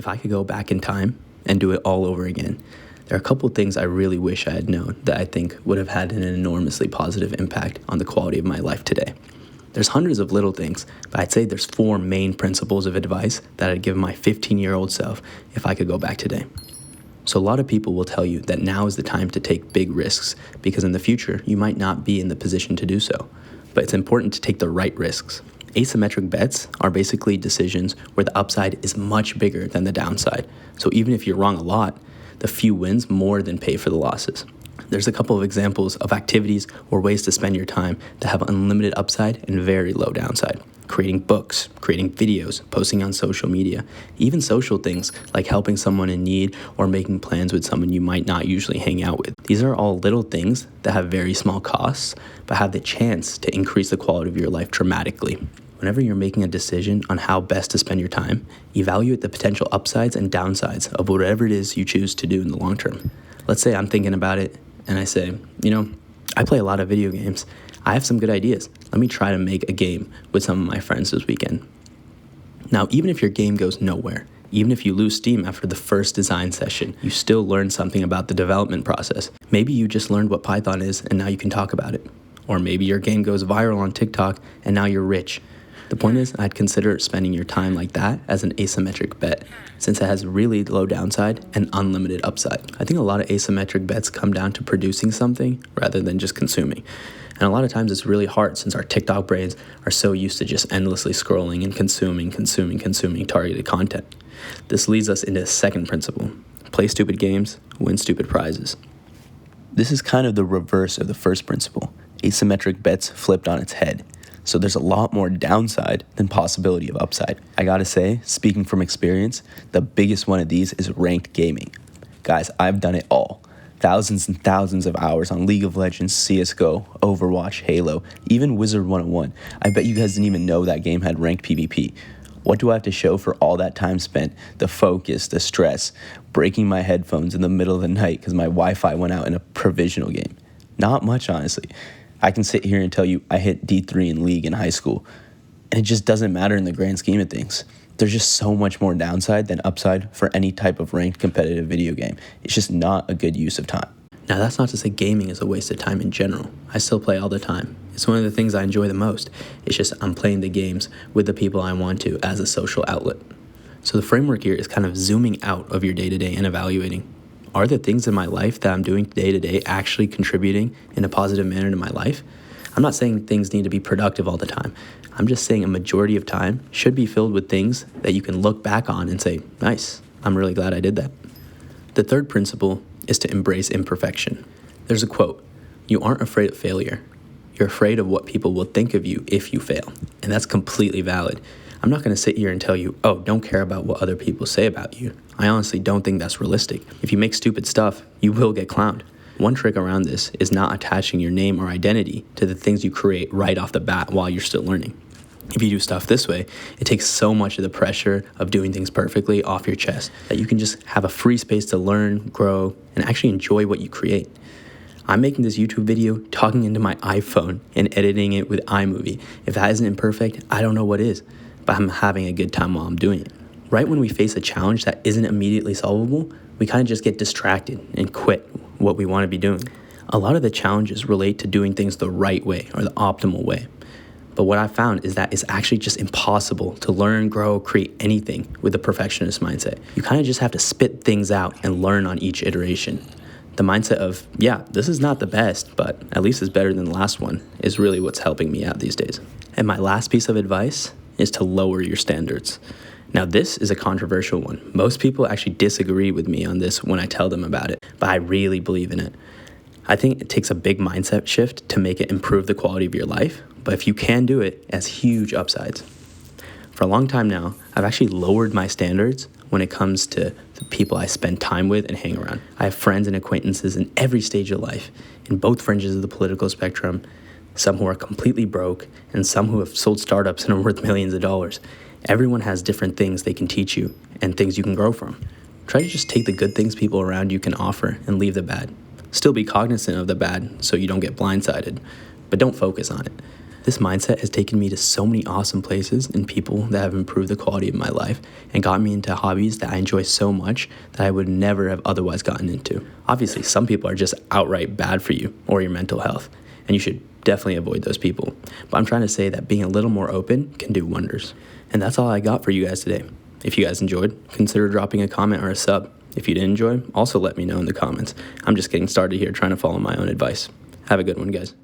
if I could go back in time and do it all over again, there are a couple things I really wish I had known that I think would have had an enormously positive impact on the quality of my life today. There's hundreds of little things, but I'd say there's 4 main principles of advice that I'd give my 15-year-old self if I could go back today. So a lot of people will tell you that now is the time to take big risks because in the future you might not be in the position to do so. But it's important to take the right risks. Asymmetric bets are basically decisions where the upside is much bigger than the downside. So even if you're wrong a lot, the few wins more than pay for the losses. There's a couple of examples of activities or ways to spend your time that have unlimited upside and very low downside. Creating books, creating videos, posting on social media, even social things like helping someone in need or making plans with someone you might not usually hang out with. These are all little things that have very small costs, but have the chance to increase the quality of your life dramatically. Whenever you're making a decision on how best to spend your time, evaluate the potential upsides and downsides of whatever it is you choose to do in the long term. Let's say I'm thinking about it and I say, I play a lot of video games. I have some good ideas. Let me try to make a game with some of my friends this weekend. Now, even if your game goes nowhere, even if you lose steam after the first design session, you still learn something about the development process. Maybe you just learned what Python is and now you can talk about it. Or maybe your game goes viral on TikTok and now you're rich. The point is, I'd consider spending your time like that as an asymmetric bet, since it has really low downside and unlimited upside. I think a lot of asymmetric bets come down to producing something rather than just consuming. And a lot of times it's really hard since our TikTok brains are so used to just endlessly scrolling and consuming targeted content. This leads us into the second principle. Play stupid games, win stupid prizes. This is kind of the reverse of the first principle. Asymmetric bets flipped on its head. So there's a lot more downside than possibility of upside. I gotta say, speaking from experience, the biggest one of these is ranked gaming. Guys, I've done it all. Thousands and thousands of hours on League of Legends, CSGO, Overwatch, Halo, even Wizard 101. I bet you guys didn't even know that game had ranked PvP. What do I have to show for all that time spent? The focus, the stress, breaking my headphones in the middle of the night because my Wi-Fi went out in a provisional game. Not much, honestly. I can sit here and tell you I hit D3 in League in high school, and it just doesn't matter in the grand scheme of things. There's just so much more downside than upside for any type of ranked competitive video game. It's just not a good use of time. Now, that's not to say gaming is a waste of time in general. I still play all the time. It's one of the things I enjoy the most. It's just I'm playing the games with the people I want to as a social outlet. So the framework here is kind of zooming out of your day-to-day and evaluating. Are the things in my life that I'm doing day-to-day actually contributing in a positive manner to my life? I'm not saying things need to be productive all the time. I'm just saying a majority of time should be filled with things that you can look back on and say, nice, I'm really glad I did that. The third principle is to embrace imperfection. There's a quote, you aren't afraid of failure. You're afraid of what people will think of you if you fail. And that's completely valid. I'm not going to sit here and tell you, don't care about what other people say about you. I honestly don't think that's realistic. If you make stupid stuff, you will get clowned. One trick around this is not attaching your name or identity to the things you create right off the bat while you're still learning. If you do stuff this way, it takes so much of the pressure of doing things perfectly off your chest that you can just have a free space to learn, grow, and actually enjoy what you create. I'm making this YouTube video talking into my iPhone and editing it with iMovie. If that isn't imperfect, I don't know what is, but I'm having a good time while I'm doing it. Right when we face a challenge that isn't immediately solvable, we kind of just get distracted and quit what we want to be doing. A lot of the challenges relate to doing things the right way or the optimal way. But what I found is that it's actually just impossible to learn, grow, create anything with a perfectionist mindset. You kind of just have to spit things out and learn on each iteration. The mindset of, this is not the best, but at least it's better than the last one is really what's helping me out these days. And my last piece of advice is to lower your standards. Now, this is a controversial one. Most people actually disagree with me on this when I tell them about it, but I really believe in it. I think it takes a big mindset shift to make it improve the quality of your life, but if you can do it, it has huge upsides. For a long time now, I've actually lowered my standards when it comes to the people I spend time with and hang around. I have friends and acquaintances in every stage of life, in both fringes of the political spectrum, some who are completely broke, and some who have sold startups and are worth millions of dollars. Everyone has different things they can teach you and things you can grow from. Try to just take the good things people around you can offer and leave the bad. Still be cognizant of the bad so you don't get blindsided, but don't focus on it. This mindset has taken me to so many awesome places and people that have improved the quality of my life and got me into hobbies that I enjoy so much that I would never have otherwise gotten into. Obviously, some people are just outright bad for you or your mental health, and you should definitely avoid those people. But I'm trying to say that being a little more open can do wonders. And that's all I got for you guys today. If you guys enjoyed, consider dropping a comment or a sub. If you didn't enjoy, also let me know in the comments. I'm just getting started here trying to follow my own advice. Have a good one, guys.